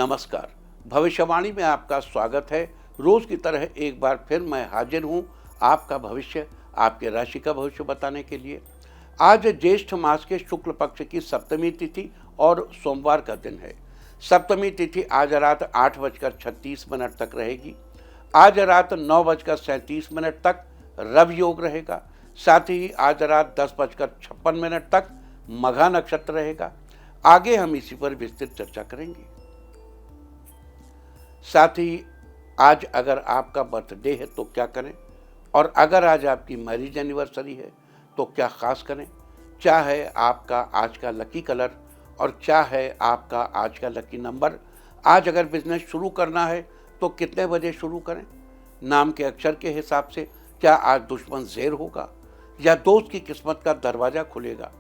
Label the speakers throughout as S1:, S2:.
S1: नमस्कार। भविष्यवाणी में आपका स्वागत है। रोज की तरह एक बार फिर मैं हाजिर हूँ आपका भविष्य, आपके राशि का भविष्य बताने के लिए। आज ज्येष्ठ मास के शुक्ल पक्ष की सप्तमी तिथि और सोमवार का दिन है। सप्तमी तिथि आज रात 8:36 तक रहेगी। आज रात 9:37 तक रवि योग रहेगा। साथ ही आज रात 10:56 तक मघा नक्षत्र रहेगा। आगे हम इसी पर विस्तृत चर्चा करेंगे। साथ ही आज अगर आपका बर्थडे है तो क्या करें, और अगर आज आपकी मैरिज एनिवर्सरी है तो क्या खास करें, क्या है आपका आज का लकी कलर और क्या है आपका आज का लकी नंबर। आज अगर बिजनेस शुरू करना है तो कितने बजे शुरू करें, नाम के अक्षर के हिसाब से क्या आज दुश्मन ज़ेर होगा या दोस्त की किस्मत का दरवाज़ा खुलेगा,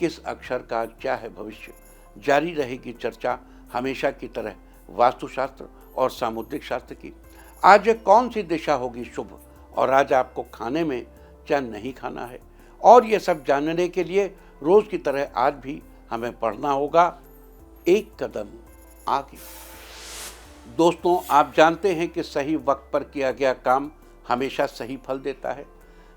S1: किस अक्षर का क्या है भविष्य। जारी रहेगी चर्चा हमेशा की तरह वास्तुशास्त्र और सामुद्रिक शास्त्र की। आज कौन सी दिशा होगी शुभ और आज आपको खाने में क्या नहीं खाना है, और ये सब जानने के लिए रोज की तरह आज भी हमें पढ़ना होगा एक कदम आगे। दोस्तों, आप जानते हैं कि सही वक्त पर किया गया काम हमेशा सही फल देता है।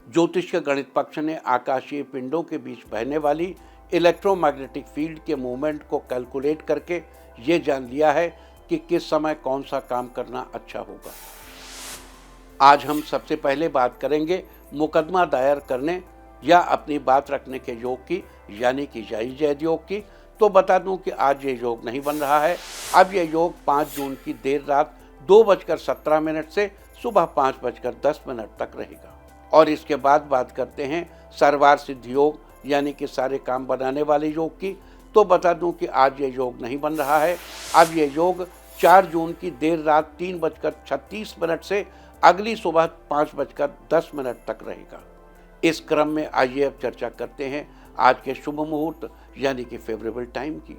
S1: ज्योतिष के गणित पक्ष ने आकाशीय पिंडों के बीच बहने वाली इलेक्ट्रोमैग्नेटिक फील्ड के मूवमेंट को कैलकुलेट करके ये जान लिया है कि किस समय कौन सा काम करना अच्छा होगा। आज हम सबसे पहले बात करेंगे मुकदमा दायर करने या अपनी बात रखने के योग की, यानी कि जायज योग की। तो बता दूं कि आज ये योग नहीं बन रहा है। अब ये योग 5 जून की देर रात 2:17 से सुबह 5:10 तक रहेगा। और इसके बाद बात करते हैं सर्वार सिद्ध योग, यानी कि सारे काम बनाने वाले योग की। तो बता दूं कि आज ये योग नहीं बन रहा है। अब ये योग 4 जून की देर रात 3:36 से अगली सुबह 5:10 तक रहेगा। इस क्रम में आइए अब चर्चा करते हैं आज के शुभ मुहूर्त, यानी कि फेवरेबल टाइम की।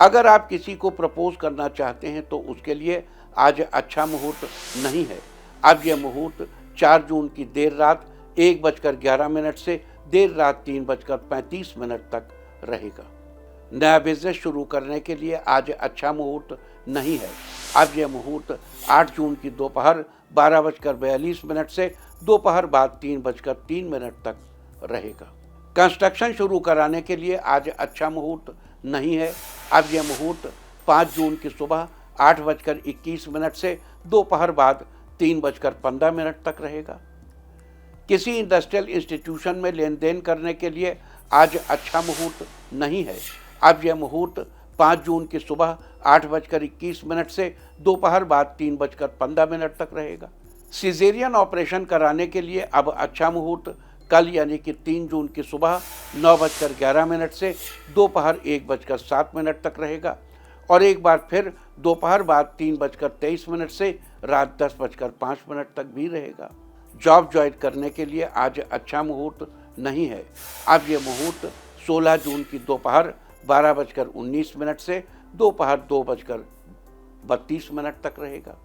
S1: अगर आप किसी को प्रपोज करना चाहते हैं तो उसके लिए आज अच्छा मुहूर्त नहीं है। अब यह मुहूर्त 4 जून की देर रात 1:11 से देर रात 3:35 तक रहेगा। नया बिजनेस शुरू करने के लिए आज अच्छा मुहूर्त नहीं है। अब यह मुहूर्त 8 जून की दोपहर 12:42 से दोपहर बाद 3:03 तक रहेगा। कंस्ट्रक्शन शुरू कराने के लिए आज अच्छा मुहूर्त नहीं है। अब यह मुहूर्त 5 जून की सुबह 8:21 से दोपहर बाद 3:15 तक रहेगा। किसी इंडस्ट्रियल इंस्टीट्यूशन में लेन देन करने के लिए आज अच्छा मुहूर्त नहीं है। अब यह मुहूर्त 5 जून की सुबह 8:21 से दोपहर बाद 3:15 तक रहेगा। सिजेरियन ऑपरेशन कराने के लिए अब अच्छा मुहूर्त कल, यानी कि 3 जून की सुबह 9:11 से दोपहर 1:07 तक रहेगा। और एक बार फिर दोपहर बाद 3:23 से रात 10:05 तक भी रहेगा। जॉब ज्वाइन करने के लिए आज अच्छा मुहूर्त नहीं है। अब यह मुहूर्त 16 जून की दोपहर 12:19 से दोपहर 2:32 तक रहेगा।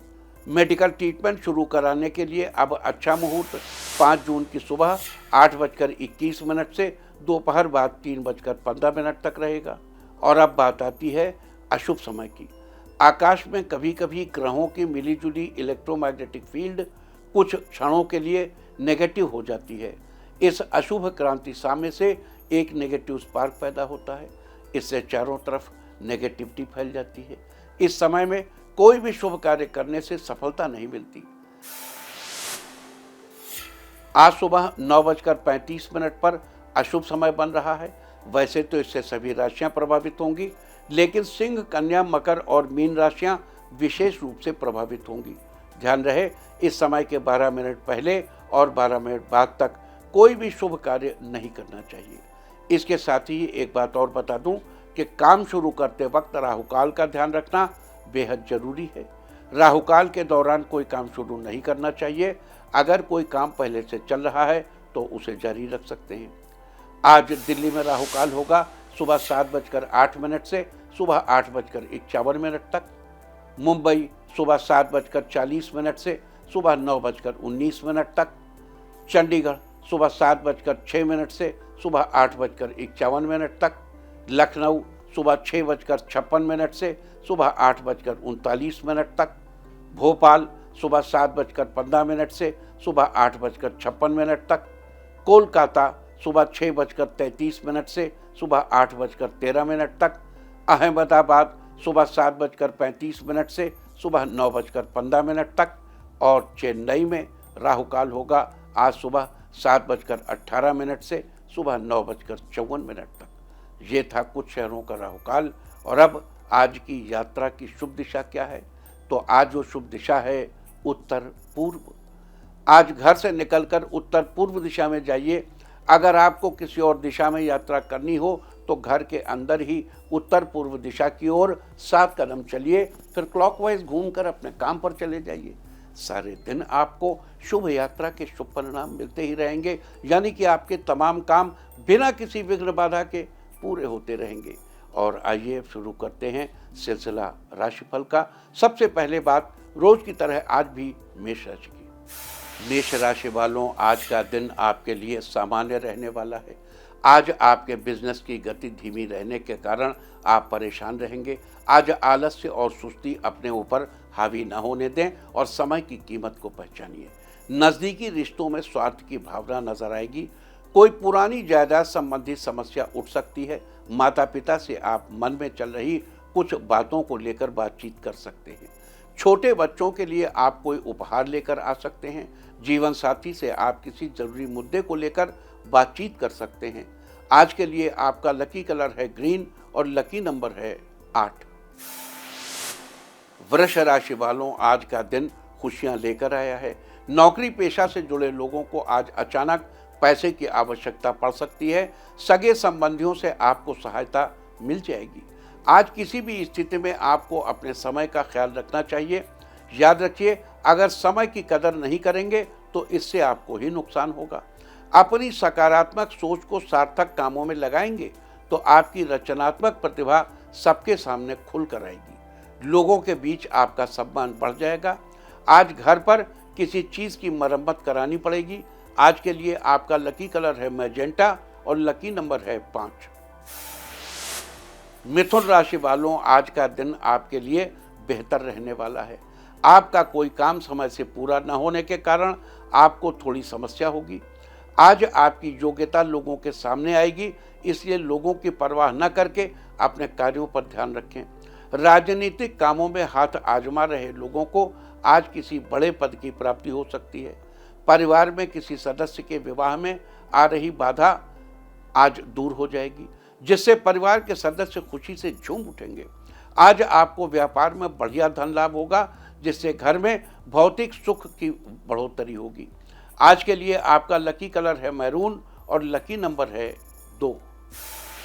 S1: मेडिकल ट्रीटमेंट शुरू कराने के लिए अब अच्छा मुहूर्त 5 जून की सुबह 8:21 से दोपहर बाद 3:15 तक रहेगा। और अब बात आती है अशुभ समय की। आकाश में कभी कभी ग्रहों की मिलीजुली इलेक्ट्रोमैग्नेटिक फील्ड कुछ क्षणों के लिए नेगेटिव हो जाती है। इस अशुभ क्रांति साम्य से एक नेगेटिव स्पार्क पैदा होता है। इससे चारों तरफ नेगेटिविटी फैल जाती है। इस समय में कोई भी शुभ कार्य करने से सफलता नहीं मिलती। आज सुबह 9:35 पर अशुभ समय बन रहा है। वैसे तो इससे सभी राशियां प्रभावित होंगी, लेकिन सिंह, कन्या, मकर और मीन राशियां विशेष रूप से प्रभावित होंगी। ध्यान रहे, इस समय के 12 मिनट पहले और 12 मिनट बाद तक कोई भी शुभ कार्य नहीं करना चाहिए। इसके साथ ही एक बात और बता दूं कि काम शुरू करते वक्त राहुकाल का ध्यान रखना बेहद जरूरी है। राहुकाल के दौरान कोई काम शुरू नहीं करना चाहिए। अगर कोई काम पहले से चल रहा है तो उसे जारी रख सकते हैं। आज दिल्ली में राहुकाल होगा सुबह 7:08 से सुबह 8:51 तक। मुंबई सुबह 7:40 से सुबह 9:19 तक। चंडीगढ़ सुबह 7:06 से सुबह 8:51 तक। लखनऊ सुबह 6:56 से सुबह 8:39 तक, भोपाल सुबह 7:15 से सुबह 8:56 तक, कोलकाता सुबह 6:33 से सुबह 8:13 तक, अहमदाबाद सुबह 7:35 से सुबह 9:15 तक और चेन्नई में राहु काल होगा आज सुबह 7:18 से सुबह 9:54 तक। ये था कुछ शहरों का राहु काल। और अब आज की यात्रा की शुभ दिशा क्या है? तो आज जो शुभ दिशा है उत्तर पूर्व। आज घर से निकलकर उत्तर पूर्व दिशा में जाइए। अगर आपको किसी और दिशा में यात्रा करनी हो तो घर के अंदर ही उत्तर पूर्व दिशा की ओर 7 कदम चलिए, फिर क्लॉकवाइज घूमकर अपने काम पर चले जाइए। सारे दिन आपको शुभ यात्रा के शुभ परिणाम मिलते ही रहेंगे, यानी कि आपके तमाम काम बिना किसी विघ्न बाधा के पूरे होते रहेंगे। और आइए शुरू करते हैं सिलसिला राशिफल का। सबसे पहले बात रोज की तरह आज भी मेष राशि की। मेष राशि वालों, आज का दिन आपके लिए सामान्य रहने वाला है। आज आपके बिजनेस की गति धीमी रहने के कारण आप परेशान रहेंगे। आज आलस्य और सुस्ती अपने ऊपर हावी न होने दें और समय की कीमत को पहचानिए। नज़दीकी रिश्तों में स्वार्थ की भावना नजर आएगी। कोई पुरानी जायदाद संबंधी समस्या उठ सकती है। माता पिता से आप मन में चल रही कुछ बातों को लेकर बातचीत कर सकते हैं। छोटे बच्चों के लिए आप कोई उपहार लेकर आ सकते हैं। जीवन साथी से आप किसी जरूरी मुद्दे को लेकर बातचीत कर सकते हैं। आज के लिए आपका लकी कलर है ग्रीन और लकी नंबर है 8। वृष राशि वालों, आज का दिन खुशियां लेकर आया है। नौकरी पेशा से जुड़े लोगों को आज अचानक पैसे की आवश्यकता पड़ सकती है। सगे संबंधियों से आपको सहायता मिल जाएगी। आज किसी भी स्थिति में आपको अपने समय का ख्याल रखना चाहिए। याद रखिए, अगर समय की कदर नहीं करेंगे तो इससे आपको ही नुकसान होगा। अपनी सकारात्मक सोच को सार्थक कामों में लगाएंगे तो आपकी रचनात्मक प्रतिभा सबके सामने खुल कर आएगी। लोगों के बीच आपका सम्मान बढ़ जाएगा। आज घर पर किसी चीज की मरम्मत करानी पड़ेगी। आज के लिए आपका लकी कलर है मैजेंटा और लकी नंबर है 5। मिथुन राशि वालों, आज का दिन आपके लिए बेहतर रहने वाला है। आपका कोई काम समय से पूरा न होने के कारण आपको थोड़ी समस्या होगी। आज आपकी योग्यता लोगों के सामने आएगी, इसलिए लोगों की परवाह न करके अपने कार्यों पर ध्यान रखें। राजनीतिक कामों में हाथ आजमा रहे लोगों को आज किसी बड़े पद की प्राप्ति हो सकती है। परिवार में किसी सदस्य के विवाह में आ रही बाधा आज दूर हो जाएगी, जिससे परिवार के सदस्य खुशी से झूम उठेंगे। आज आपको व्यापार में बढ़िया धन लाभ होगा, जिससे घर में भौतिक सुख की बढ़ोतरी होगी। आज के लिए आपका लकी कलर है मैरून और लकी नंबर है 2।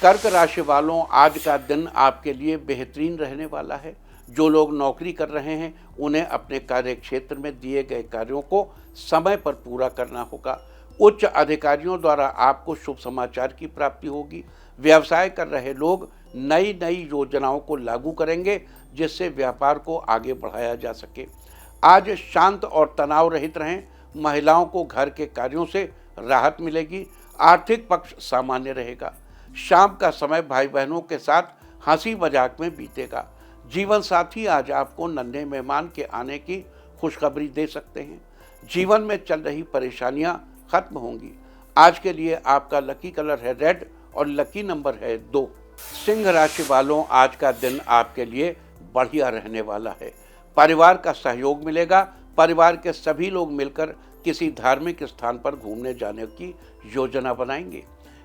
S1: कर्क राशि वालों, आज का दिन आपके लिए बेहतरीन रहने वाला है। जो लोग नौकरी कर रहे हैं उन्हें अपने कार्य क्षेत्र में दिए गए कार्यों को समय पर पूरा करना होगा। उच्च अधिकारियों द्वारा आपको शुभ समाचार की प्राप्ति होगी। व्यवसाय कर रहे लोग नई नई योजनाओं को लागू करेंगे, जिससे व्यापार को आगे बढ़ाया जा सके। आज शांत और तनाव रहित रहें। महिलाओं को घर के कार्यों से राहत मिलेगी। आर्थिक पक्ष सामान्य रहेगा। शाम का समय भाई बहनों के साथ हंसी मजाक में बीतेगा। जीवन साथी आज आपको नन्हे मेहमान के आने की खुशखबरी दे सकते हैं। जीवन में चल रही परेशानियां खत्म होंगी। आज के लिए आपका लकी कलर है रेड और लकी नंबर है 2। सिंह राशि वालों, आज का दिन आपके लिए बढ़िया रहने वाला है। परिवार का सहयोग मिलेगा। परिवार के सभी लोग मिलकर किसी धार्मिक स्थान पर घूमने जाने की योजना बनाएंगे।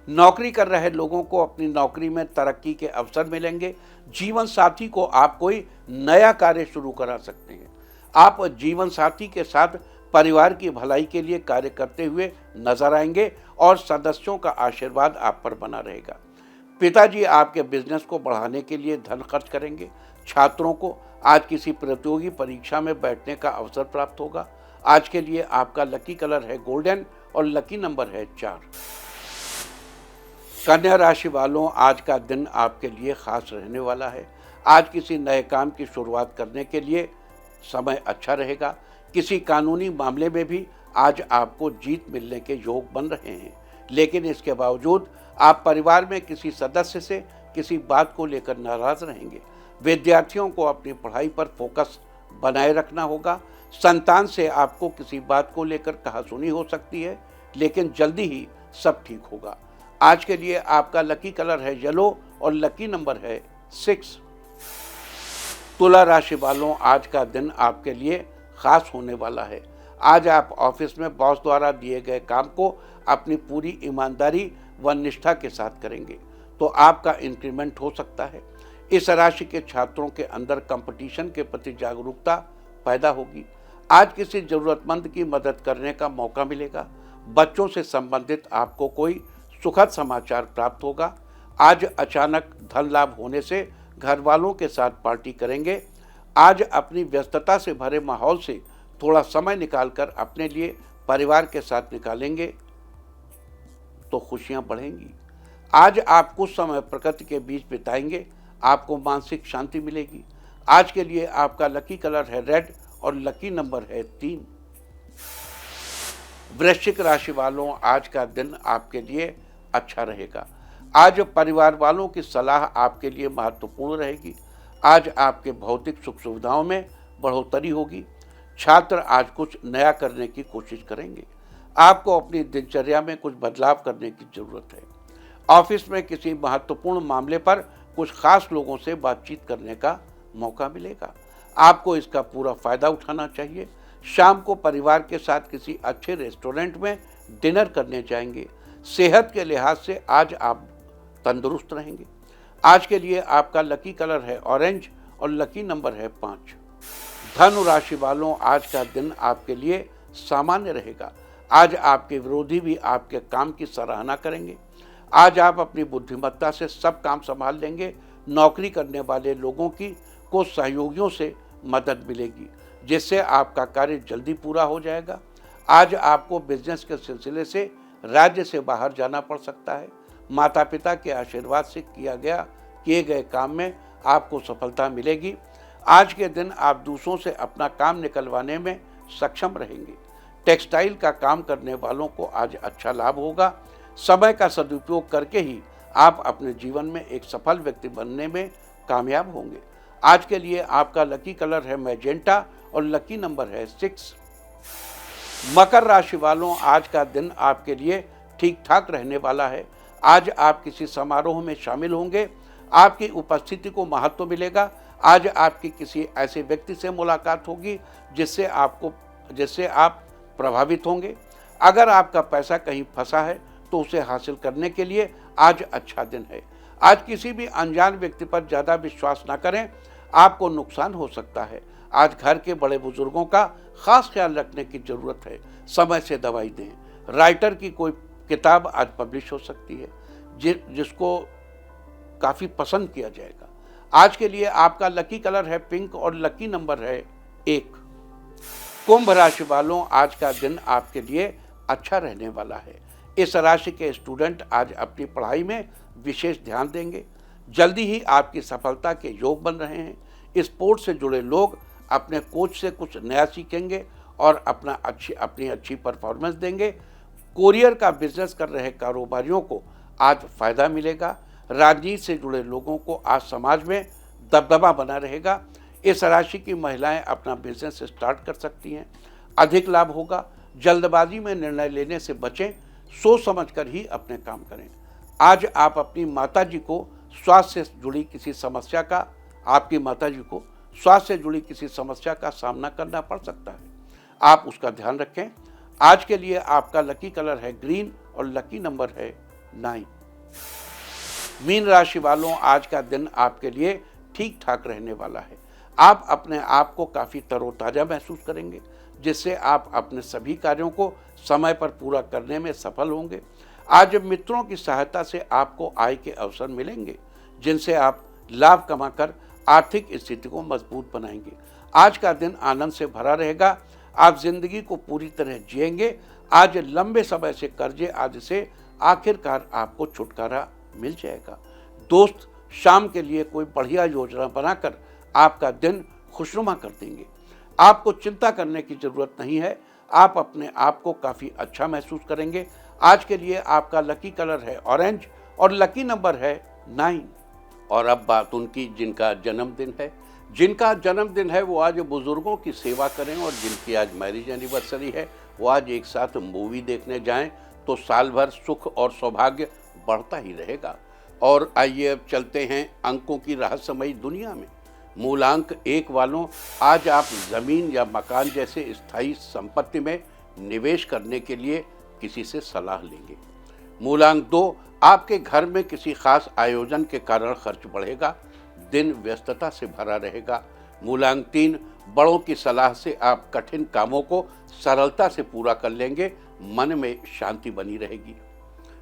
S1: नौकरी कर रहे लोगों को अपनी नौकरी में तरक्की के अवसर मिलेंगे। जीवन साथी को आप कोई नया कार्य शुरू करा सकते हैं। आप जीवन साथी के साथ परिवार की भलाई के लिए कार्य करते हुए नजर आएंगे और सदस्यों का आशीर्वाद आप पर बना रहेगा। पिताजी आपके बिजनेस को बढ़ाने के लिए धन खर्च करेंगे। छात्रों को आज किसी प्रतियोगी परीक्षा में बैठने का अवसर प्राप्त होगा। आज के लिए आपका लकी कलर है गोल्डन और लकी नंबर है 4। कन्या राशि वालों, आज का दिन आपके लिए खास रहने वाला है। आज किसी नए काम की शुरुआत करने के लिए समय अच्छा रहेगा। किसी कानूनी मामले में भी आज आपको जीत मिलने के योग बन रहे हैं, लेकिन इसके बावजूद आप परिवार में किसी सदस्य से किसी बात को लेकर नाराज रहेंगे। विद्यार्थियों को अपनी पढ़ाई पर फोकस बनाए रखना होगा। संतान से आपको किसी बात को लेकर कहासुनी हो सकती है, लेकिन जल्दी ही सब ठीक होगा। आज के लिए आपका लकी कलर है येलो और लकी नंबर है 6। तुला राशि वालों, आज का दिन आपके लिए खास होने वाला है। आज आप ऑफिस में बॉस द्वारा दिए गए काम को अपनी पूरी ईमानदारी व निष्ठा के साथ करेंगे तो आपका इंक्रीमेंट हो सकता है। इस राशि के छात्रों के अंदर कंपटीशन के प्रति जागरूकता पैदा होगी। आज किसी जरूरतमंद की मदद करने का मौका मिलेगा। बच्चों से संबंधित आपको कोई सुखद समाचार प्राप्त होगा। आज अचानक धन लाभ होने से घर वालों के साथ पार्टी करेंगे। आज अपनी व्यस्तता से भरे माहौल से थोड़ा समय निकालकर अपने लिए परिवार के साथ निकालेंगे तो खुशियां बढ़ेंगी। आज आप कुछ समय प्रकृति के बीच बिताएंगे, आपको मानसिक शांति मिलेगी। आज के लिए आपका लकी कलर है रेड और लकी नंबर है 3। वृश्चिक राशि वालों, आज का दिन आपके लिए अच्छा रहेगा। आज परिवार वालों की सलाह आपके लिए महत्वपूर्ण रहेगी। आज आपके भौतिक सुख सुविधाओं में बढ़ोतरी होगी। छात्र आज कुछ नया करने की कोशिश करेंगे। आपको अपनी दिनचर्या में कुछ बदलाव करने की जरूरत है। ऑफिस में किसी महत्वपूर्ण मामले पर कुछ खास लोगों से बातचीत करने का मौका मिलेगा। आपको इसका पूरा फायदा उठाना चाहिए। शाम को परिवार के साथ किसी अच्छे रेस्टोरेंट में डिनर करने जाएंगे। सेहत के लिहाज से आज आप तंदुरुस्त रहेंगे। आज के लिए आपका लकी कलर है ऑरेंज और लकी नंबर है 5। धनु राशि वालों, आज का दिन आपके लिए सामान्य रहेगा। आज आपके विरोधी भी आपके काम की सराहना करेंगे। आज आप अपनी बुद्धिमत्ता से सब काम संभाल लेंगे। नौकरी करने वाले लोगों की को सहयोगियों से मदद मिलेगी, जिससे आपका कार्य जल्दी पूरा हो जाएगा। आज आपको बिजनेस के सिलसिले से राज्य से बाहर जाना पड़ सकता है। माता पिता के आशीर्वाद से किए गए काम में आपको सफलता मिलेगी। आज के दिन आप दूसरों से अपना काम निकलवाने में सक्षम रहेंगे। टेक्सटाइल का काम करने वालों को आज अच्छा लाभ होगा। समय का सदुपयोग करके ही आप अपने जीवन में एक सफल व्यक्ति बनने में कामयाब होंगे। आज के लिए आपका लकी कलर है मैजेंटा और लकी नंबर है 6। मकर राशि वालों, आज का दिन आपके लिए ठीक ठाक रहने वाला है। आज आप किसी समारोह में शामिल होंगे। आपकी उपस्थिति को महत्व मिलेगा। आज आपकी किसी ऐसे व्यक्ति से मुलाकात होगी जिससे आप प्रभावित होंगे। अगर आपका पैसा कहीं फंसा है तो उसे हासिल करने के लिए आज अच्छा दिन है। आज किसी भी अनजान व्यक्ति पर ज़्यादा विश्वास न करें, आपको नुकसान हो सकता है। आज घर के बड़े बुजुर्गों का खास ख्याल रखने की जरूरत है। समय से दवाई दें। राइटर की कोई किताब आज पब्लिश हो सकती है जिसको काफ़ी पसंद किया जाएगा। आज के लिए आपका लकी कलर है पिंक और लकी नंबर है 1। कुंभ राशि वालों, आज का दिन आपके लिए अच्छा रहने वाला है। इस राशि के स्टूडेंट आज अपनी पढ़ाई में विशेष ध्यान देंगे। जल्दी ही आपकी सफलता के योग बन रहे हैं। स्पोर्ट्स से जुड़े लोग अपने कोच से कुछ नया सीखेंगे और अपनी अच्छी परफॉर्मेंस देंगे। कोरियर का बिजनेस कर रहे कारोबारियों को आज फायदा मिलेगा। राजनीति से जुड़े लोगों को आज समाज में दबदबा बना रहेगा। इस राशि की महिलाएं अपना बिजनेस स्टार्ट कर सकती हैं। अधिक लाभ होगा। जल्दबाजी में निर्णय लेने से बचें। सोच समझकर ही अपने काम करें। आज आप अपनी माताजी को स्वास्थ्य से जुड़ी किसी समस्या का सामना करना पड़ सकता है। आप उसका ध्यान रखें। आज के लिए आपका लकी कलर है ग्रीन और लकी नंबर है 9। मीन राशि वालों, आज का दिन आपके लिए ठीक ठाक रहने वाला है। आप अपने आप को काफ़ी तरोताज़ा महसूस करेंगे, जिससे आप अपने सभी कार्यों को समय पर पूरा करने में सफल होंगे। आज मित्रों की सहायता से आपको आय के अवसर मिलेंगे, जिनसे आप लाभ कमाकर आर्थिक स्थिति को मजबूत बनाएंगे। आज का दिन आनंद से भरा रहेगा। आप जिंदगी को पूरी तरह जिएंगे। आज लंबे समय से कर्जे आदि से आखिरकार आपको छुटकारा मिल जाएगा। दोस्त शाम के लिए कोई बढ़िया योजना बनाकर आपका दिन खुशनुमा कर देंगे। आपको चिंता करने की जरूरत नहीं है। आप अपने आप को काफ़ी अच्छा महसूस करेंगे। आज के लिए आपका लकी कलर है ऑरेंज और लकी नंबर है 9। और अब बात उनकी जिनका जन्मदिन है। जिनका जन्मदिन है वो आज बुजुर्गों की सेवा करें, और जिनकी आज मैरिज एनिवर्सरी है वो आज एक साथ मूवी देखने जाएं, तो साल भर सुख और सौभाग्य बढ़ता ही रहेगा। और आइए अब चलते हैं अंकों की रहस्यमयी दुनिया में। मूलांक 1 वालों, आज आप जमीन या मकान जैसे स्थायी संपत्ति में निवेश करने के लिए किसी से सलाह लेंगे। मूलांक 2, आपके घर में किसी खास आयोजन के कारण खर्च बढ़ेगा, दिन व्यस्तता से भरा रहेगा। मूलांक 3, बड़ों की सलाह से आप कठिन कामों को सरलता से पूरा कर लेंगे, मन में शांति बनी रहेगी।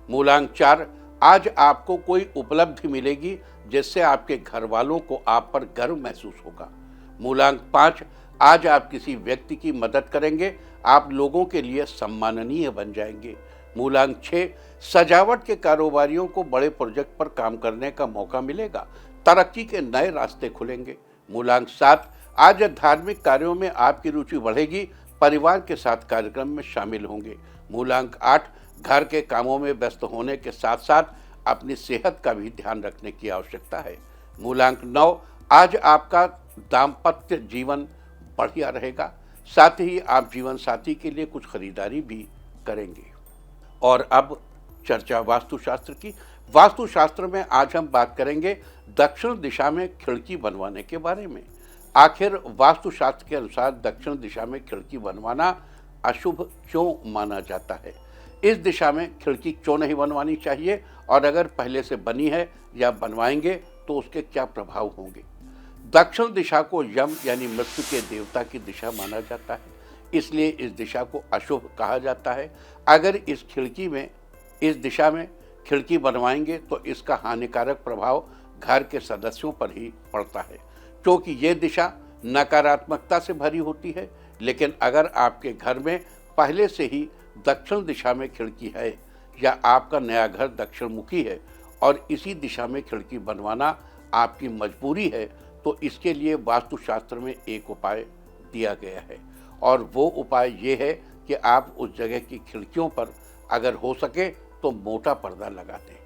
S1: मूलांक 4, आज आपको कोई उपलब्धि मिलेगी जिससे आपके घर वालों को आप पर गर्व महसूस होगा। मूलांक 5, आज आप किसी व्यक्ति की मदद करेंगे, आप लोगों के लिए सम्माननीय बन जाएंगे। मूलांक 6, सजावट के कारोबारियों को बड़े प्रोजेक्ट पर काम करने का मौका मिलेगा, तरक्की के नए रास्ते खुलेंगे। मूलांक 7, आज धार्मिक कार्यों में आपकी रुचि बढ़ेगी, परिवार के साथ कार्यक्रम में शामिल होंगे। मूलांक 8, घर के कामों में व्यस्त होने के साथ साथ अपनी सेहत का भी ध्यान रखने की आवश्यकता है। मूलांक 9, आज आपका दाम्पत्य जीवन बढ़िया रहेगा, साथ ही आप जीवन साथी के लिए कुछ खरीदारी भी करेंगे। और अब चर्चा वास्तुशास्त्र की। वास्तुशास्त्र में आज हम बात करेंगे दक्षिण दिशा में खिड़की बनवाने के बारे में। आखिर वास्तुशास्त्र के अनुसार दक्षिण दिशा में खिड़की बनवाना अशुभ क्यों माना जाता है? इस दिशा में खिड़की क्यों नहीं बनवानी चाहिए, और अगर पहले से बनी है या बनवाएंगे तो उसके क्या प्रभाव होंगे? दक्षिण दिशा को यम यानी मृत्यु के देवता की दिशा माना जाता है, इसलिए इस दिशा को अशुभ कहा जाता है। अगर इस दिशा में खिड़की बनवाएंगे तो इसका हानिकारक प्रभाव घर के सदस्यों पर ही पड़ता है, क्योंकि ये दिशा नकारात्मकता से भरी होती है। लेकिन अगर आपके घर में पहले से ही दक्षिण दिशा में खिड़की है, या आपका नया घर दक्षिण मुखी है और इसी दिशा में खिड़की बनवाना आपकी मजबूरी है, तो इसके लिए वास्तुशास्त्र में एक उपाय दिया गया है, और वो उपाय ये है कि आप उस जगह की खिड़कियों पर अगर हो सके तो मोटा पर्दा लगा दें।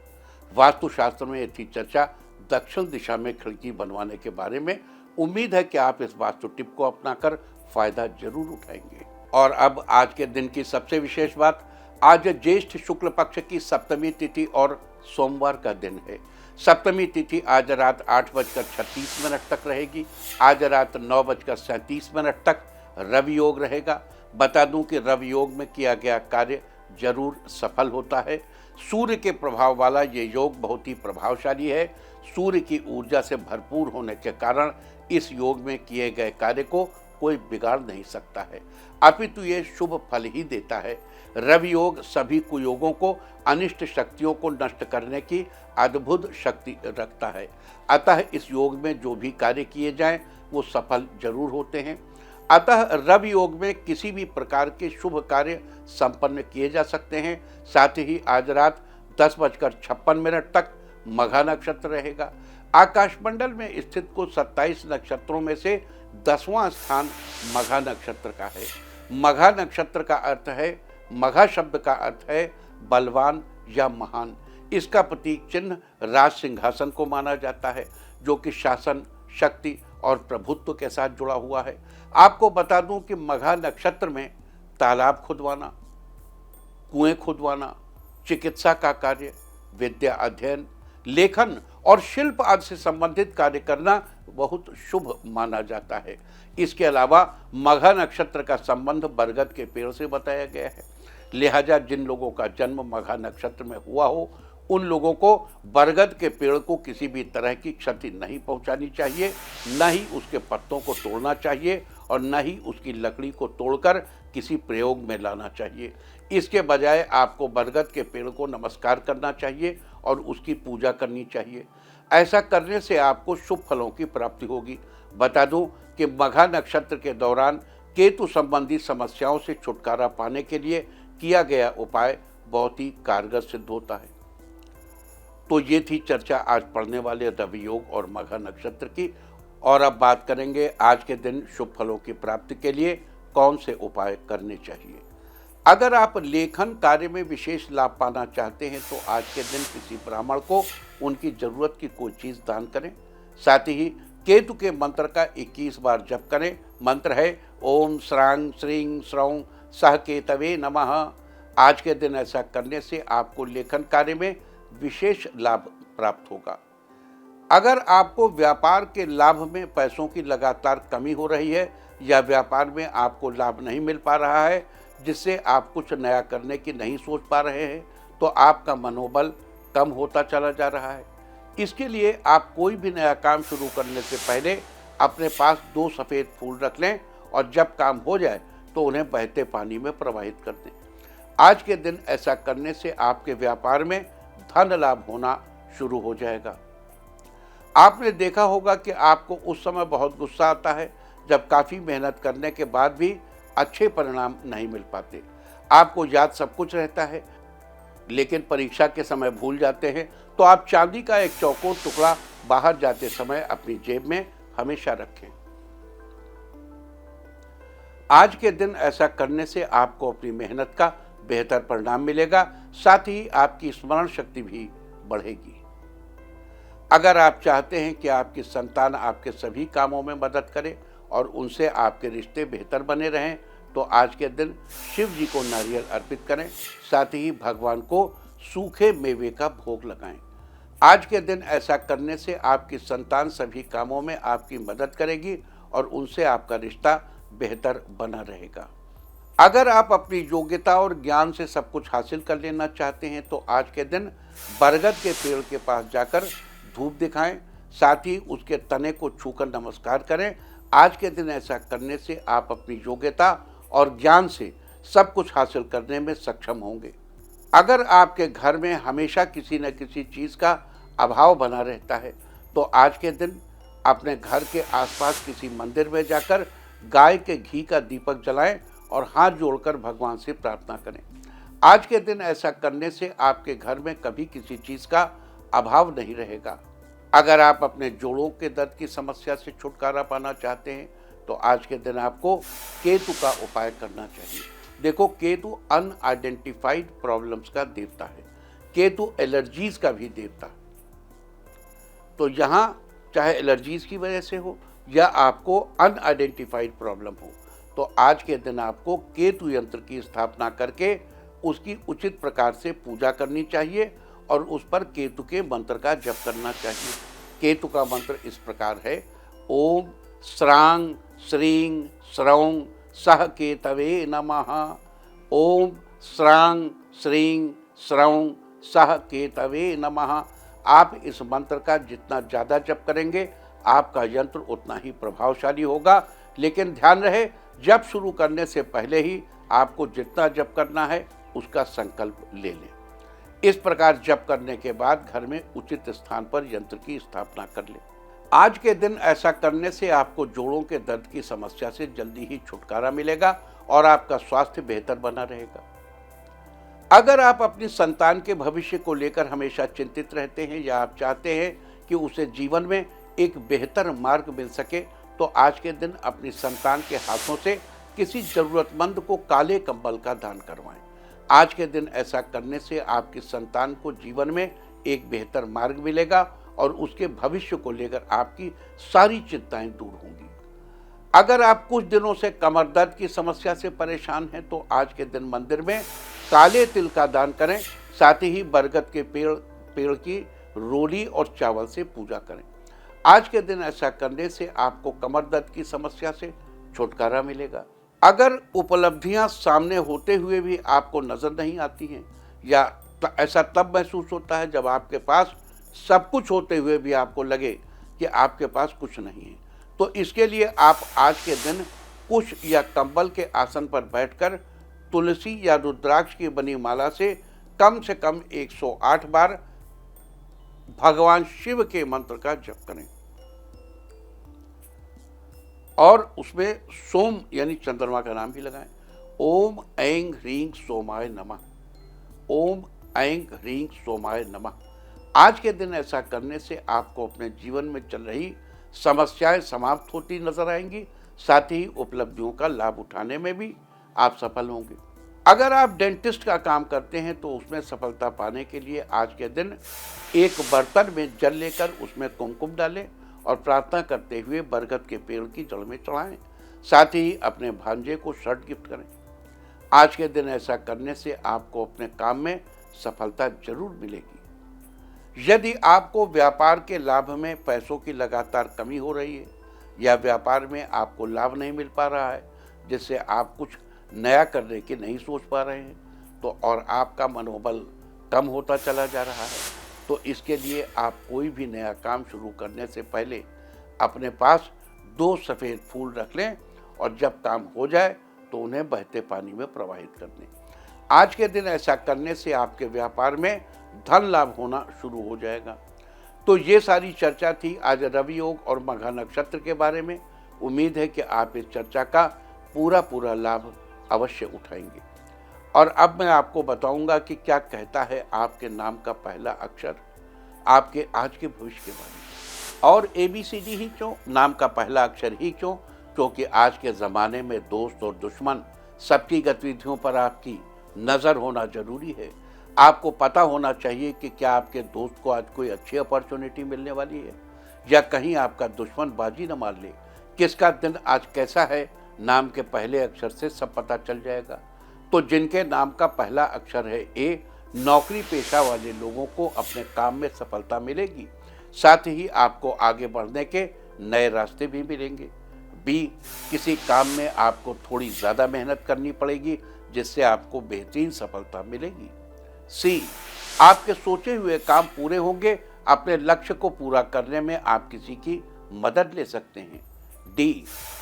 S1: वास्तुशास्त्र में थी चर्चा दक्षिण दिशा में खिड़की बनवाने के बारे में। उम्मीद है कि आप इस वास्तु टिप को अपनाकर फायदा जरूर उठाएंगे। और अब आज के दिन की सबसे विशेष बात, आज ज्येष्ठ शुक्ल पक्ष की सप्तमी तिथि और सोमवार का दिन है। सप्तमी तिथि आज रात 8:36 तक रहेगी। आज रात 9:37 तक रवि योग रहेगा। बता दूं कि रवि योग में किया गया कार्य जरूर सफल होता है। सूर्य के प्रभाव वाला ये योग बहुत ही प्रभावशाली है। सूर्य की ऊर्जा से भरपूर होने के कारण इस योग में किए गए कार्य को कोई बिगाड़ नहीं सकता है, अपितु ये शुभ फल ही देता है। रवि योग सभी कुयोगों को, अनिष्ट शक्तियों को नष्ट करने की अद्भुत शक्ति रखता है। अतः इस योग में जो भी कार्य किए जाएं वो सफल जरूर होते हैं। अतः रवि योग में किसी भी प्रकार के शुभ कार्य संपन्न किए जा सकते हैं। साथ ही आज रात 10:56 तक मघा नक्षत्र रहेगा। आकाशमंडल में स्थित कुल 27 नक्षत्रों में से 10वां स्थान मघा नक्षत्र का है। मघा नक्षत्र का अर्थ है, मघा शब्द का अर्थ है बलवान या महान। इसका प्रतीक चिन्ह राज सिंहासन को माना जाता है, जो कि शासन, शक्ति और प्रभुत्व के साथ जुड़ा हुआ है। आपको बता दूं कि मघा नक्षत्र में तालाब खुदवाना, कुएं खुदवाना, चिकित्सा का कार्य, विद्या अध्ययन, लेखन और शिल्प आदि से संबंधित कार्य करना बहुत शुभ माना जाता है। इसके अलावा मघा नक्षत्र का संबंध बरगद के पेड़ से बताया गया है। लिहाजा जिन लोगों का जन्म मघा नक्षत्र में हुआ हो, उन लोगों को बरगद के पेड़ को किसी भी तरह की क्षति नहीं पहुंचानी चाहिए, न ही उसके पत्तों को तोड़ना चाहिए और न ही उसकी लकड़ी को तोड़कर किसी प्रयोग में लाना चाहिए। इसके बजाय आपको बरगद के पेड़ को नमस्कार करना चाहिए और उसकी पूजा करनी चाहिए। ऐसा करने से आपको शुभ फलों की प्राप्ति होगी। बता दूं कि मघा नक्षत्र के दौरान केतु संबंधी समस्याओं से छुटकारा पाने के लिए किया गया उपाय बहुत ही कारगर सिद्ध होता है। तो ये थी चर्चा आज पढ़ने वाले रवि योग और मघा नक्षत्र की। और अब बात करेंगे आज के दिन शुभ फलों की प्राप्ति के लिए कौन से उपाय करने चाहिए। अगर आप लेखन कार्य में विशेष लाभ पाना चाहते हैं तो आज के दिन किसी ब्राह्मण को उनकी जरूरत की कोई चीज दान करें। साथ ही केतु के मंत्र का 21 बार जप करें। मंत्र है ओम श्रांग श्रीं श्रौं सह केतवे नमः। आज के दिन ऐसा करने से आपको लेखन कार्य में विशेष लाभ प्राप्त होगा। अगर आपको व्यापार के लाभ में पैसों की लगातार कमी हो रही है या व्यापार में आपको लाभ नहीं मिल पा रहा है, जिससे आप कुछ नया करने की नहीं सोच पा रहे हैं, तो आपका मनोबल कम होता चला जा रहा है। इसके लिए आप कोई भी नया काम शुरू करने से पहले अपने पास 2 सफ़ेद फूल रख लें और जब काम हो जाए तो उन्हें बहते पानी में प्रवाहित कर दें। आज के दिन ऐसा करने से आपके व्यापार में धन लाभ होना शुरू हो जाएगा। आपने देखा होगा कि आपको उस समय बहुत गुस्सा आता है जब काफ़ी मेहनत करने के बाद भी अच्छे परिणाम नहीं मिल पाते। आपको याद सब कुछ रहता है लेकिन परीक्षा के समय भूल जाते हैं, तो आप चांदी का एक चौकोर टुकड़ा बाहर जाते समय अपनी जेब में हमेशा रखें। आज के दिन ऐसा करने से आपको अपनी मेहनत का बेहतर परिणाम मिलेगा, साथ ही आपकी स्मरण शक्ति भी बढ़ेगी। अगर आप चाहते हैं कि आपकी संतान आपके सभी कामों में मदद करे और उनसे आपके रिश्ते बेहतर बने रहें, तो आज के दिन शिव जी को नारियल अर्पित करें। साथ ही भगवान को सूखे मेवे का भोग लगाएं। आज के दिन ऐसा करने से आपकी संतान सभी कामों में आपकी मदद करेगी और उनसे आपका रिश्ता बेहतर बना रहेगा। अगर आप अपनी योग्यता और ज्ञान से सब कुछ हासिल कर लेना चाहते हैं तो आज के दिन बरगद के पेड़ के पास जाकर धूप दिखाएं। साथ ही उसके तने को छूकर नमस्कार करें। आज के दिन ऐसा करने से आप अपनी योग्यता और ज्ञान से सब कुछ हासिल करने में सक्षम होंगे। अगर आपके घर में हमेशा किसी न किसी चीज़ का अभाव बना रहता है तो आज के दिन अपने घर के आसपास किसी मंदिर में जाकर गाय के घी का दीपक जलाएं और हाथ जोड़कर भगवान से प्रार्थना करें। आज के दिन ऐसा करने से आपके घर में कभी किसी चीज़ का अभाव नहीं रहेगा। अगर आप अपने जोड़ों के दर्द की समस्या से छुटकारा पाना चाहते हैं तो आज के दिन आपको केतु का उपाय करना चाहिए। देखो, केतु अनआइडेंटिफाइड प्रॉब्लम्स का देवता है। केतु एलर्जीज का भी देवता है। तो यहाँ चाहे एलर्जीज की वजह से हो या आपको अनआइडेंटिफाइड प्रॉब्लम हो, तो आज के दिन आपको केतु यंत्र की स्थापना करके उसकी उचित प्रकार से पूजा करनी चाहिए और उस पर केतु के मंत्र का जप करना चाहिए। केतु का मंत्र इस प्रकार है ओम श्रांग श्रीं श्रौं सह केतवे नमः। ओम श्रांग श्रीं श्रौं सह केतवे नमः। आप इस मंत्र का जितना ज़्यादा जप करेंगे आपका यंत्र उतना ही प्रभावशाली होगा। लेकिन ध्यान रहे, जप शुरू करने से पहले ही आपको जितना जप करना है उसका संकल्प ले लें। इस प्रकार जप करने के बाद घर में उचित स्थान पर यंत्र की स्थापना कर लें। आज के दिन ऐसा करने से आपको जोड़ों के दर्द की समस्या से जल्दी ही छुटकारा मिलेगा और आपका स्वास्थ्य बेहतर बना रहेगा। अगर आप अपनी संतान के भविष्य को लेकर हमेशा चिंतित रहते हैं या आप चाहते हैं कि उसे जीवन में एक बेहतर मार्ग मिल सके, तो आज के दिन अपनी संतान के हाथों से किसी जरूरतमंद को काले कंबल का दान करवाएं। आज के दिन ऐसा करने से आपकी संतान को जीवन में एक बेहतर मार्ग मिलेगा और उसके भविष्य को लेकर आपकी सारी चिंताएं दूर होंगी। अगर आप कुछ दिनों से कमर दर्द की समस्या से परेशान हैं तो आज के दिन मंदिर में काले तिल का दान करें। साथ ही बरगद के पेड़ की रोली और चावल से पूजा करें। आज के दिन ऐसा करने से आपको कमर दर्द की समस्या से छुटकारा मिलेगा। अगर उपलब्धियां सामने होते हुए भी आपको नजर नहीं आती हैं या ऐसा तब महसूस होता है जब आपके पास सब कुछ होते हुए भी आपको लगे कि आपके पास कुछ नहीं है, तो इसके लिए आप आज के दिन कुश या कंबल के आसन पर बैठकर तुलसी या रुद्राक्ष की बनी माला से कम 108 बार भगवान शिव के मंत्र का जप करें और उसमें सोम यानी चंद्रमा का नाम भी लगाएं। ओम ऐं ह्रीं सोमाय नमः। ओम ऐं ह्रीं सोमाय नमः। आज के दिन ऐसा करने से आपको अपने जीवन में चल रही समस्याएं समाप्त होती नजर आएंगी। साथ ही उपलब्धियों का लाभ उठाने में भी आप सफल होंगे। अगर आप डेंटिस्ट का काम करते हैं तो उसमें सफलता पाने के लिए आज के दिन एक बर्तन में जल लेकर उसमें कुमकुम डालें और प्रार्थना करते हुए बरगद के पेड़ की जड़ में चढ़ाएं। साथ ही अपने भांजे को शर्ट गिफ्ट करें। आज के दिन ऐसा करने से आपको अपने काम में सफलता जरूर मिलेगी। यदि आपको व्यापार के लाभ में पैसों की लगातार कमी हो रही है या व्यापार में आपको लाभ नहीं मिल पा रहा है, जिससे आप कुछ नया करने की नहीं सोच पा रहे हैं, तो और आपका मनोबल कम होता चला जा रहा है, तो इसके लिए आप कोई भी नया काम शुरू करने से पहले अपने पास 2 सफ़ेद फूल रख लें और जब काम हो जाए तो उन्हें बहते पानी में प्रवाहित कर दें। आज के दिन ऐसा करने से आपके व्यापार में धन लाभ होना शुरू हो जाएगा। तो ये सारी चर्चा थी आज रवि योग और मघा नक्षत्र के बारे में। उम्मीद है कि आप इस चर्चा का पूरा लाभ अवश्य उठाएंगे। और अब मैं आपको बताऊंगा कि क्या कहता है आपके नाम का पहला अक्षर आपके आज के भविष्य के बारे में। और ABCD ही क्यों, नाम का पहला अक्षर ही क्यों? क्योंकि आज के ज़माने में दोस्त और दुश्मन सबकी गतिविधियों पर आपकी नज़र होना जरूरी है। आपको पता होना चाहिए कि क्या आपके दोस्त को आज कोई अच्छी अपॉर्चुनिटी मिलने वाली है या कहीं आपका दुश्मन बाजी न मार ले। किसका दिन आज कैसा है, नाम के पहले अक्षर से सब पता चल जाएगा। तो जिनके नाम का पहला अक्षर है A, नौकरी पेशा वाले लोगों को अपने काम में सफलता मिलेगी। साथ ही आपको आगे बढ़ने के नए रास्ते भी मिलेंगे। B, किसी काम में आपको थोड़ी ज़्यादा मेहनत करनी पड़ेगी जिससे आपको बेहतरीन सफलता मिलेगी। C, आपके सोचे हुए काम पूरे होंगे। अपने लक्ष्य को पूरा करने में आप किसी की मदद ले सकते हैं। D,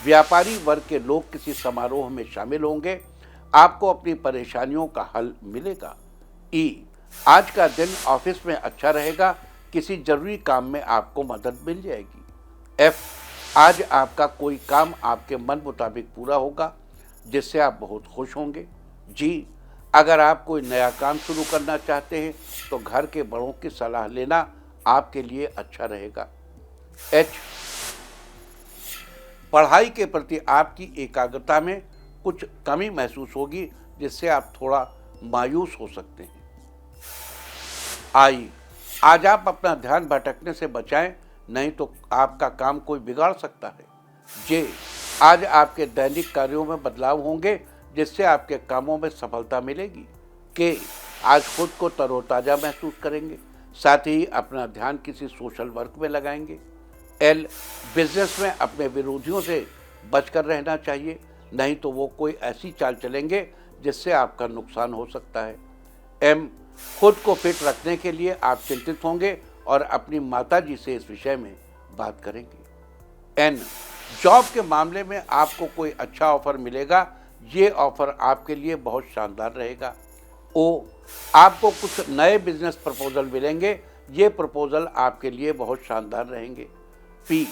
S1: व्यापारी वर्ग के लोग किसी समारोह में शामिल होंगे। आपको अपनी परेशानियों का हल मिलेगा। E, आज का दिन ऑफिस में अच्छा रहेगा। किसी जरूरी काम में आपको मदद मिल जाएगी। F, आज आपका कोई काम आपके मन मुताबिक पूरा होगा जिससे आप बहुत खुश होंगे। G, अगर आप कोई नया काम शुरू करना चाहते हैं तो घर के बड़ों की सलाह लेना आपके लिए अच्छा रहेगा। H, पढ़ाई के प्रति आपकी एकाग्रता में कुछ कमी महसूस होगी जिससे आप थोड़ा मायूस हो सकते हैं। I, आज आप अपना ध्यान भटकने से बचाएं, नहीं तो आपका काम कोई बिगाड़ सकता है। J, आज आपके दैनिक कार्यों में बदलाव होंगे जिससे आपके कामों में सफलता मिलेगी। K, आज खुद को तरोताज़ा महसूस करेंगे। साथ ही अपना ध्यान किसी सोशल वर्क में लगाएंगे। L, बिजनेस में अपने विरोधियों से बचकर रहना चाहिए, नहीं तो वो कोई ऐसी चाल चलेंगे जिससे आपका नुकसान हो सकता है। M, खुद को फिट रखने के लिए आप चिंतित होंगे और अपनी माताजी से इस विषय में बात करेंगे। N, जॉब के मामले में आपको कोई अच्छा ऑफर मिलेगा। ये ऑफर आपके लिए बहुत शानदार रहेगा। O, आपको कुछ नए बिजनेस प्रपोजल मिलेंगे। ये प्रपोजल आपके लिए बहुत शानदार रहेंगे। P,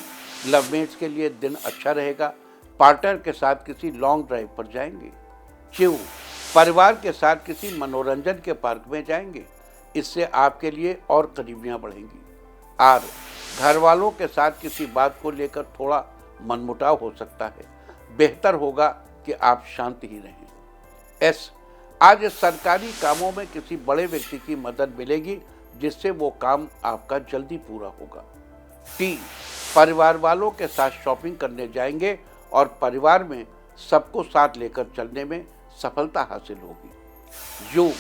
S1: लवमेट्स के लिए दिन अच्छा रहेगा। पार्टनर के साथ किसी लॉन्ग ड्राइव पर जाएंगे। Q, परिवार के साथ किसी मनोरंजन के पार्क में जाएंगे। इससे आपके लिए और करीबियां बढ़ेंगी। R, घर वालों के साथ किसी बात को लेकर थोड़ा मनमुटाव हो सकता है। बेहतर होगा कि आप शांत ही रहें। S, आज सरकारी कामों में किसी बड़े व्यक्ति की मदद मिलेगी जिससे वो काम आपका जल्दी पूरा होगा। T, परिवार वालों के साथ शॉपिंग करने जाएंगे और परिवार में सबको साथ लेकर चलने में सफलता हासिल होगी। U,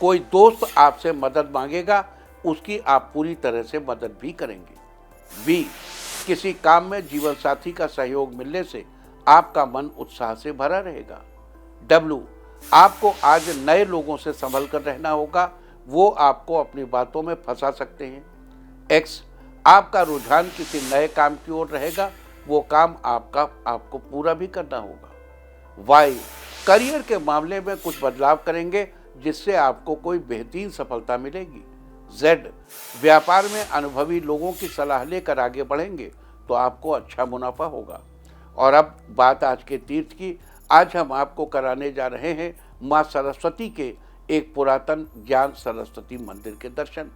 S1: कोई दोस्त आपसे मदद मांगेगा, उसकी आप पूरी तरह से मदद भी करेंगे। V, किसी काम में जीवन साथी का सहयोग मिलने से आपका मन उत्साह से भरा रहेगा। W, आपको आज नए लोगों से संभल कर रहना होगा, वो आपको अपनी बातों में फंसा सकते हैं। X, आपका रुझान किसी नए काम की ओर रहेगा, वो काम आपको पूरा भी करना होगा। Y, करियर के मामले में कुछ बदलाव करेंगे जिससे आपको कोई बेहतरीन सफलता मिलेगी। Z, व्यापार में अनुभवी लोगों की सलाह लेकर आगे बढ़ेंगे तो आपको अच्छा मुनाफा होगा। और अब बात आज के तीर्थ की। आज हम आपको कराने जा रहे हैं माँ सरस्वती के एक पुरातन ज्ञान सरस्वती मंदिर के दर्शन।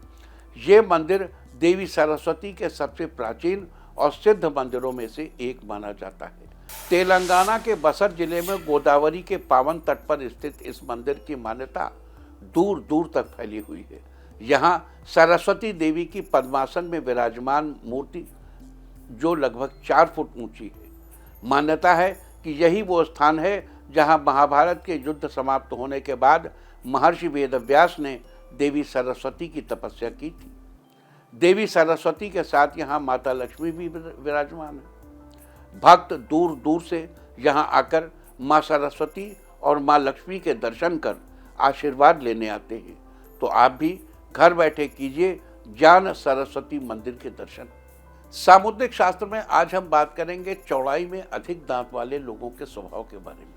S1: ये मंदिर देवी सरस्वती के सबसे प्राचीन और सिद्ध मंदिरों में से एक माना जाता है। तेलंगाना के बसर जिले में गोदावरी के पावन तट पर स्थित इस मंदिर की मान्यता दूर दूर तक फैली हुई है। यहाँ सरस्वती देवी की पद्मासन में विराजमान मूर्ति जो लगभग 4 फुट ऊंची है। मान्यता है कि यही वो स्थान है जहाँ महाभारत के युद्ध समाप्त होने के बाद महर्षि वेदव्यास ने देवी सरस्वती की तपस्या की थी। देवी सरस्वती के साथ यहाँ माता लक्ष्मी भी विराजमान है। भक्त दूर दूर से यहाँ आकर माँ सरस्वती और माँ लक्ष्मी के दर्शन कर आशीर्वाद लेने आते हैं। तो आप भी घर बैठे कीजिए ज्ञान सरस्वती मंदिर के दर्शन। सामुद्रिक शास्त्र में आज हम बात करेंगे चौड़ाई में अधिक दांत वाले लोगों के स्वभाव के बारे में।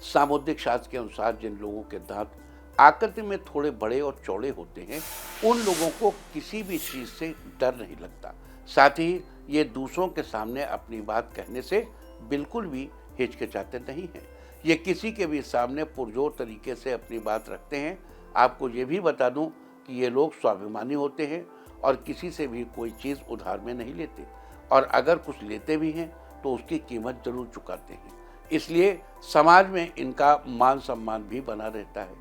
S1: सामुद्रिक शास्त्र के अनुसार जिन लोगों के दांत आकृति में थोड़े बड़े और चौड़े होते हैं, उन लोगों को किसी भी चीज से डर नहीं लगता। साथ ही ये दूसरों के सामने अपनी बात कहने से बिल्कुल भी हिचकिचाते नहीं हैं। ये किसी के भी सामने पुरजोर तरीके से अपनी बात रखते हैं। आपको ये भी बता दूं कि ये लोग स्वाभिमानी होते हैं और किसी से भी कोई चीज़ उधार में नहीं लेते, और अगर कुछ लेते भी हैं तो उसकी कीमत जरूर चुकाते हैं। इसलिए समाज में इनका मान सम्मान भी बना रहता है।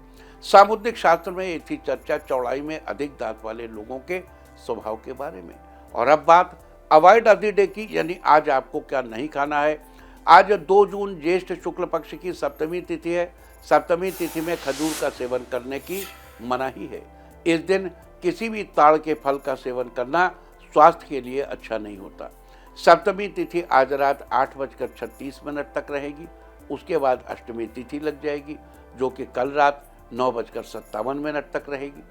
S1: सामुद्रिक शास्त्र में एक थी चर्चा चौड़ाई में अधिक दांत वाले लोगों के स्वभाव के बारे में। और अब बात अवॉइड ऑफ द डे की, यानी आज आपको क्या नहीं खाना है। आज 2 जून ज्येष्ठ शुक्ल पक्ष की सप्तमी तिथि है। सप्तमी तिथि में खजूर का सेवन करने की मनाही है। इस दिन किसी भी ताड़ के फल का सेवन करना स्वास्थ्य के लिए अच्छा नहीं होता। सप्तमी तिथि आज रात 8:36 तक रहेगी। उसके बाद अष्टमी तिथि लग जाएगी, जो कि कल रात 9:57 तक रहेगी।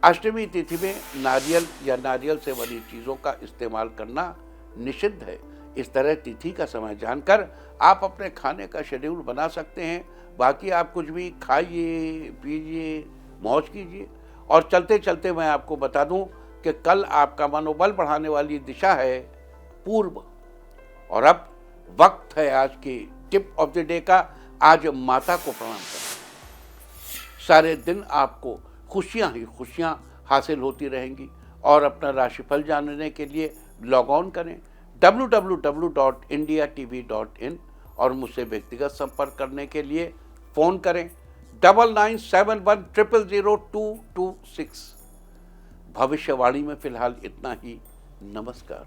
S1: अष्टमी तिथि में नारियल या नारियल से बनी चीज़ों का इस्तेमाल करना निषिद्ध है। इस तरह तिथि का समय जानकर आप अपने खाने का शेड्यूल बना सकते हैं। बाकी आप कुछ भी खाइए, पीजिए, मौज कीजिए। और चलते चलते मैं आपको बता दूं कि कल आपका मनोबल बढ़ाने वाली दिशा है पूर्व। और अब वक्त है आज की टिप ऑफ द डे का। आज माता को प्रणाम करें। सारे दिन आपको खुशियां ही खुशियां हासिल होती रहेंगी। और अपना राशिफल जानने के लिए लॉग ऑन करें www.indiatv.in और मुझसे व्यक्तिगत संपर्क करने के लिए फ़ोन करें 9971000226। भविष्यवाणी में फिलहाल इतना ही। नमस्कार।